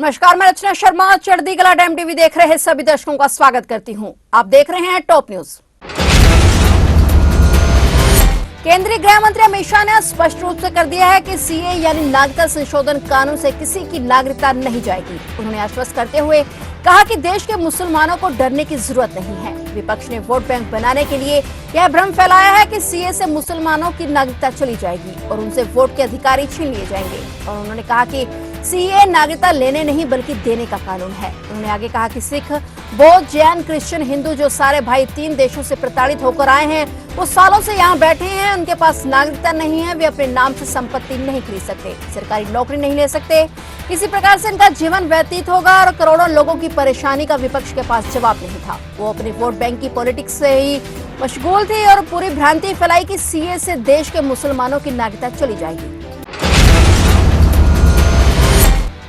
नमस्कार, मैं रचना शर्मा चढ़ती कला टाइम टीवी देख रहे सभी दर्शकों का स्वागत करती हूं। आप देख रहे हैं टॉप न्यूज। केंद्रीय गृह मंत्री अमित शाह ने स्पष्ट रूप से कर दिया है कि सीए यानी नागरिकता संशोधन कानून से किसी की नागरिकता नहीं जाएगी। उन्होंने आश्वस्त करते हुए कहा कि देश के मुसलमानों को डरने की जरूरत नहीं है। विपक्ष ने वोट बैंक बनाने के लिए यह भ्रम फैलाया है कि सीए से मुसलमानों की नागरिकता चली जाएगी और उनसे वोट के अधिकार छीन लिए जाएंगे। और उन्होंने कहा कि सीए नागरिकता लेने नहीं बल्कि देने का कानून है। उन्होंने आगे कहा कि सिख, बौद्ध, जैन, क्रिश्चियन, हिंदू जो सारे भाई 3 देशों से प्रताड़ित होकर आए हैं, वो सालों से यहाँ बैठे हैं, उनके पास नागरिकता नहीं है, वे अपने नाम से संपत्ति नहीं खरीद सकते, सरकारी नौकरी नहीं ले सकते, किसी प्रकार से इनका जीवन व्यतीत होगा और करोड़ों लोगों की परेशानी का विपक्ष के पास जवाब नहीं था। वो अपने वोट बैंक की पॉलिटिक्स से ही मशगूल थी और पूरी भ्रांति फैलाई कि सीए से देश के मुसलमानों की नागरिकता चली जाएगी।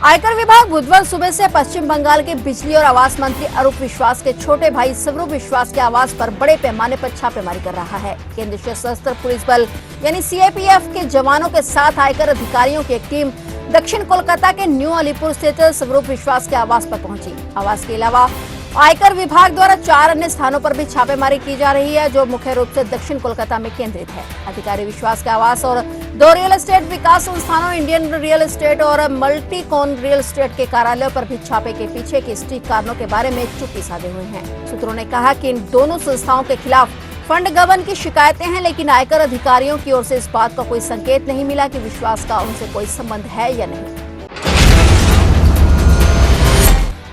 आयकर विभाग बुधवार सुबह से पश्चिम बंगाल के बिजली और आवास मंत्री अरूप विश्वास के छोटे भाई स्वरूप विश्वास के आवास पर बड़े पैमाने पर छापेमारी कर रहा है। केंद्रीय सशस्त्र पुलिस बल यानी सीआरपीएफ के जवानों के साथ आयकर अधिकारियों की एक टीम दक्षिण कोलकाता के न्यू अलीपुर स्थित स्वरूप विश्वास के आवास पर पहुंची। आवास के अलावा आयकर विभाग द्वारा 4 अन्य स्थानों पर भी छापेमारी की जा रही है, जो मुख्य रूप से दक्षिण कोलकाता में केंद्रित है। अधिकारी विश्वास के आवास और 2 रियल एस्टेट विकास संस्थानों इंडियन रियल एस्टेट और मल्टीकॉन रियल एस्टेट के कार्यालयों पर भी छापे के पीछे के सटीक कारणों के बारे में चुप्पी साधे हुए हैं। सूत्रों ने कहा कि इन दोनों संस्थाओं के खिलाफ फंड गबन की शिकायतें हैं, लेकिन आयकर अधिकारियों की ओर से इस बात का कोई संकेत नहीं मिला कि विश्वास का उनसे कोई संबंध है या नहीं।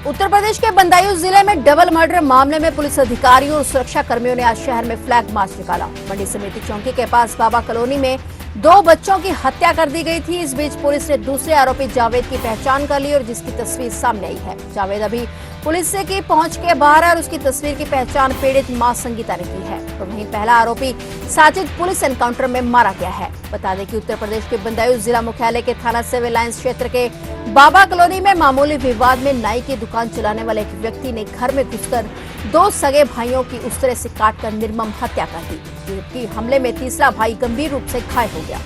उत्तर प्रदेश के बदायूं जिले में डबल मर्डर मामले में पुलिस अधिकारियों और सुरक्षा कर्मियों ने आज शहर में फ्लैग मार्च निकाला। मंडी समिति चौकी के पास बाबा कॉलोनी में 2 बच्चों की हत्या कर दी गई थी। इस बीच पुलिस ने दूसरे आरोपी जावेद की पहचान कर ली और जिसकी तस्वीर सामने आई है। जावेद अभी पुलिस से की पहुंच के बाहर है और उसकी तस्वीर की पहचान पीड़ित मां संगीता ने की है। और वहीं पहला आरोपी साजिद पुलिस एनकाउंटर में मारा गया है। बता दें कि उत्तर प्रदेश के बदायूं जिला मुख्यालय के थाना सिविल लाइंस क्षेत्र के बाबा कॉलोनी में मामूली विवाद में नाई की दुकान चलाने वाले एक व्यक्ति ने घर में घुसकर 2 सगे भाइयों की उस तरह से काटकर निर्मम हत्या कर दी, जबकि हमले में तीसरा भाई गंभीर रूप से घायल हो गया।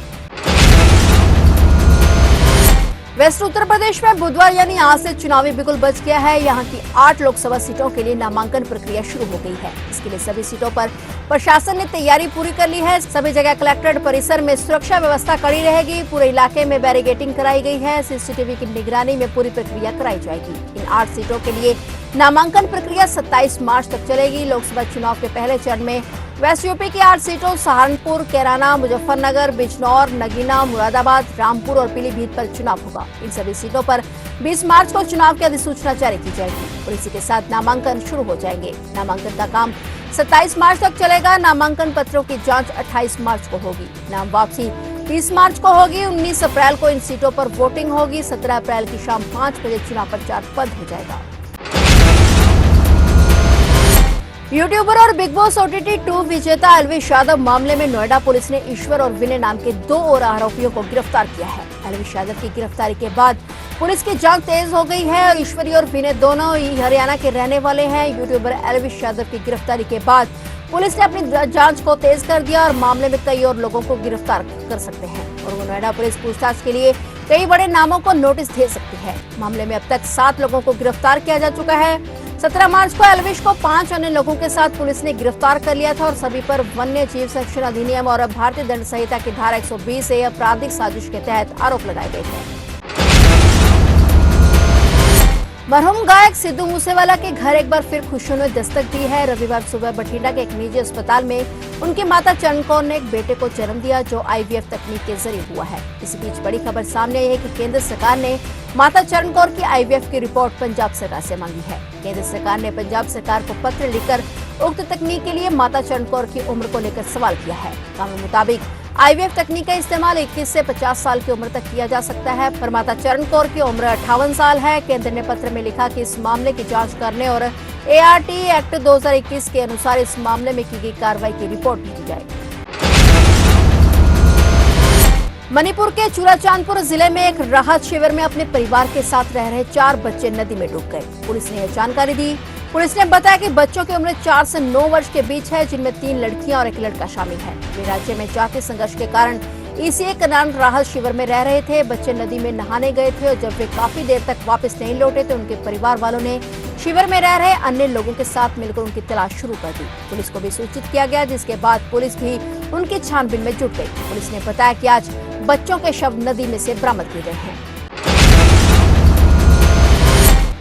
वेस्ट उत्तर प्रदेश में बुधवार यानी आज से चुनावी बिगुल बज गया है। यहां की 8 लोकसभा सीटों के लिए नामांकन प्रक्रिया शुरू हो गई है। इसके लिए सभी सीटों पर प्रशासन ने तैयारी पूरी कर ली है। सभी जगह कलेक्ट्रेट परिसर में सुरक्षा व्यवस्था कड़ी रहेगी। पूरे इलाके में बैरिकेडिंग कराई गई है। सीसीटीवी की निगरानी में पूरी प्रक्रिया कराई जाएगी। इन 8 सीटों के लिए नामांकन प्रक्रिया 27 मार्च तक चलेगी। लोकसभा चुनाव के पहले चरण में वेस्ट यूपी की 8 सीटों सहारनपुर, कैराना, मुजफ्फरनगर, बिजनौर, नगीना, मुरादाबाद, रामपुर और पीलीभीत पर चुनाव होगा। इन सभी सीटों पर 20 मार्च को चुनाव की अधिसूचना जारी की जाएगी और इसी के साथ नामांकन शुरू हो जाएंगे। नामांकन का काम 27 मार्च तक चलेगा। नामांकन पत्रों की जांच 28 मार्च को होगी। नाम वापसी 30 मार्च को होगी। 19 अप्रैल को इन सीटों पर वोटिंग होगी। 17 अप्रैल की शाम 5 बजे चुनाव प्रचार बंद हो जाएगा। यूट्यूबर और बिग बॉस OTT 2 विजेता एल्विश यादव मामले में नोएडा पुलिस ने ईश्वर और विनय नाम के 2 और आरोपियों को गिरफ्तार किया है। एल्विश यादव की गिरफ्तारी के बाद पुलिस की जांच तेज हो गई है और ईश्वरी और विनय दोनों ही हरियाणा के रहने वाले हैं। यूट्यूबर एल्विश यादव की गिरफ्तारी के बाद पुलिस ने अपनी जांच को तेज कर दिया और मामले में कई और लोगों को गिरफ्तार कर सकते हैं और वो नोएडा पुलिस पूछताछ के लिए कई बड़े नामों को नोटिस दे सकती है। मामले में अब तक 7 लोगों को गिरफ्तार किया जा चुका है। 17 मार्च को एल्विश को 5 अन्य लोगों के साथ पुलिस ने गिरफ्तार कर लिया था और सभी पर वन्य जीव संरक्षण अधिनियम और भारतीय दंड संहिता की धारा 120 से आपराधिक साजिश के तहत आरोप लगाए गए थे। मरहूम गायक सिद्धू मूसेवाला के घर एक बार फिर खुशियों ने दस्तक दी है। रविवार सुबह बठिंडा के एक निजी अस्पताल में उनकी माता चरण कौर ने एक बेटे को जन्म दिया, जो IVF तकनीक के जरिए हुआ है। इसी बीच बड़ी खबर सामने आई है कि केंद्र सरकार ने माता चरण कौर की IVF की रिपोर्ट पंजाब सरकार से मांगी है। केंद्र सरकार ने पंजाब सरकार को पत्र लिखकर उक्त तकनीक के लिए माता चरण कौर की उम्र को लेकर सवाल किया है। कानून मुताबिक IVF तकनीक का इस्तेमाल 21 से 50 साल की उम्र तक किया जा सकता है, पर माता चरण कौर की उम्र 58 साल है। केंद्र ने पत्र में लिखा कि इस मामले की जांच करने और ART एक्ट 2021 के अनुसार इस मामले में की गई कार्रवाई की रिपोर्ट भेजी जाए। मणिपुर के चूड़ाचांदपुर जिले में एक राहत शिविर में अपने परिवार के साथ रह रहे 4 बच्चे नदी में डूब गए। पुलिस ने यह जानकारी दी। पुलिस ने बताया कि बच्चों की उम्र 4 से 9 वर्ष के बीच है, जिनमें 3 लड़कियां और 1 लड़का शामिल है। वे राज्य में जातीय संघर्ष के कारण ईसीए कनान राहत शिविर में रह रहे थे। बच्चे नदी में नहाने गए थे और जब वे काफी देर तक वापस नहीं लौटे तो उनके परिवार वालों ने शिविर में रह रहे अन्य लोगों के साथ मिलकर उनकी तलाश शुरू कर दी। पुलिस को भी सूचित किया गया, जिसके बाद पुलिस भी उनकी छानबीन में जुट गई। पुलिस ने बताया कि आज बच्चों के शव नदी में से बरामद किए गए हैं।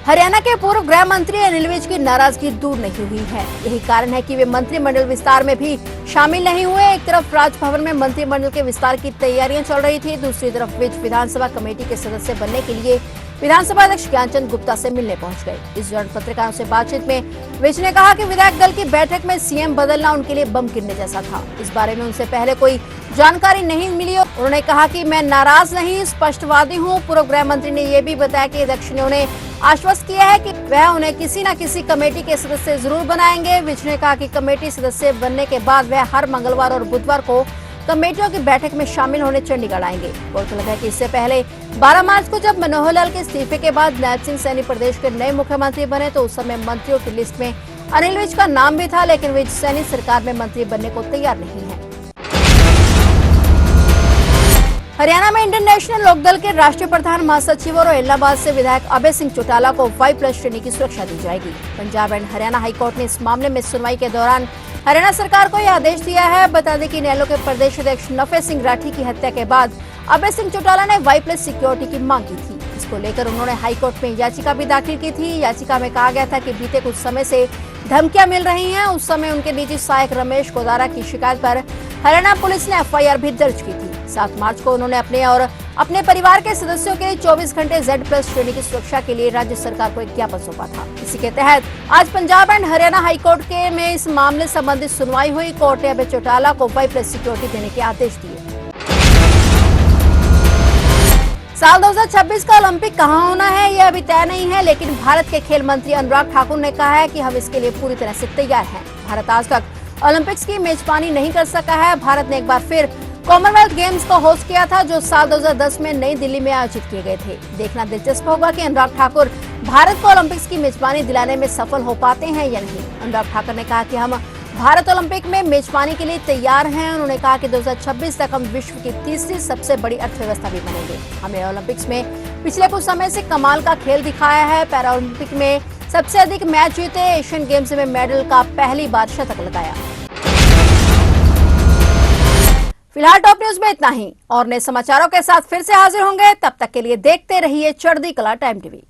हरियाणा के पूर्व गृह मंत्री अनिल विज की नाराजगी दूर नहीं हुई है। यही कारण है कि वे मंत्रिमंडल विस्तार में भी शामिल नहीं हुए। एक तरफ राजभवन में मंत्रिमंडल के विस्तार की तैयारियां चल रही थी, दूसरी तरफ विज विधानसभा कमेटी के सदस्य बनने के लिए विधानसभा अध्यक्ष ज्ञानचंद गुप्ता से मिलने पहुंच गए। इस दौरान पत्रकारों से बातचीत में विज ने कहा कि विधायक दल की बैठक में सीएम बदलना उनके लिए बम गिरने जैसा था। इस बारे में उनसे पहले कोई जानकारी नहीं मिली। उन्होंने कहा कि मैं नाराज नहीं, स्पष्टवादी हूं। पूर्व गृह मंत्री ने यह भी बताया कि अध्यक्ष ने उन्हें आश्वस्त किया है कि वह उन्हें किसी न किसी कमेटी के सदस्य जरूर बनाएंगे। विज ने कहा कि कमेटी सदस्य बनने के बाद वह हर मंगलवार और बुधवार को कमेटियों की बैठक में शामिल होने चंडीगढ़ आएंगे। गौरतलब है कि इससे पहले 12 मार्च को जब मनोहर लाल के इस्तीफे के बाद नायब सिंह सैनी प्रदेश के नए मुख्यमंत्री बने तो उस समय मंत्रियों की लिस्ट में अनिल विज का नाम भी था, लेकिन विज सैनी सरकार में मंत्री बनने को तैयार नहीं है। हरियाणा में इंडियन नेशनल लोकदल के राष्ट्रीय प्रधान महासचिव और इलाहाबाद से विधायक अभय सिंह चौटाला को 5+ श्रेणी की सुरक्षा दी जाएगी। पंजाब एंड हरियाणा हाईकोर्ट ने इस मामले में सुनवाई के दौरान हरियाणा सरकार को यह आदेश दिया है। बता दें कि इनेलो के प्रदेश अध्यक्ष नफे सिंह राठी की हत्या के बाद अभय सिंह चौटाला ने 5+ सिक्योरिटी की मांग की थी। इसको लेकर उन्होंने हाईकोर्ट में याचिका भी दाखिल की थी। याचिका में कहा गया था कि बीते कुछ समय से धमकियां मिल रही हैं। उस समय उनके निजी सहायक रमेश कोदारा की शिकायत पर हरियाणा पुलिस ने एफआईआर भी दर्ज की थी। 7 मार्च को उन्होंने अपने और अपने परिवार के सदस्यों के लिए 24 घंटे Z+ श्रेणी की सुरक्षा के लिए राज्य सरकार को एक ज्ञापन सौंपा था। इसी के तहत आज पंजाब एंड हरियाणा हाईकोर्ट के में इस मामले संबंधित सुनवाई हुई। कोर्ट ने अभय चौटाला को 5+ सिक्योरिटी देने के आदेश दिए। साल 2026 का ओलंपिक कहां होना है यह अभी तय नहीं है, लेकिन भारत के खेल मंत्री अनुराग ठाकुर ने कहा है कि हम इसके लिए पूरी तरह से तैयार हैं। भारत आज तक ओलंपिक्स की मेजबानी नहीं कर सका है। भारत ने एक बार फिर कॉमनवेल्थ गेम्स को होस्ट किया था, जो साल 2010 में नई दिल्ली में आयोजित किए गए थे। देखना दिलचस्प होगा कि अनुराग ठाकुर भारत को ओलंपिक्स की मेजबानी दिलाने में सफल हो पाते हैं या नहीं। अनुराग ठाकुर ने कहा कि हम भारत ओलंपिक में मेजबानी के लिए तैयार हैं। उन्होंने कहा कि 2026 तक हम विश्व की तीसरी सबसे बड़ी अर्थव्यवस्था भी बनेंगे। हमने ओलंपिक्स में पिछले कुछ समय से कमाल का खेल दिखाया है। पैरालंपिक में सबसे अधिक मैच जीते, एशियन गेम्स में मेडल का पहली बार शतक लगाया। फिलहाल टॉप न्यूज में इतना ही और नए समाचारों के साथ फिर से हाजिर होंगे। तब तक के लिए देखते रहिए चढ़ती कला टाइम टीवी।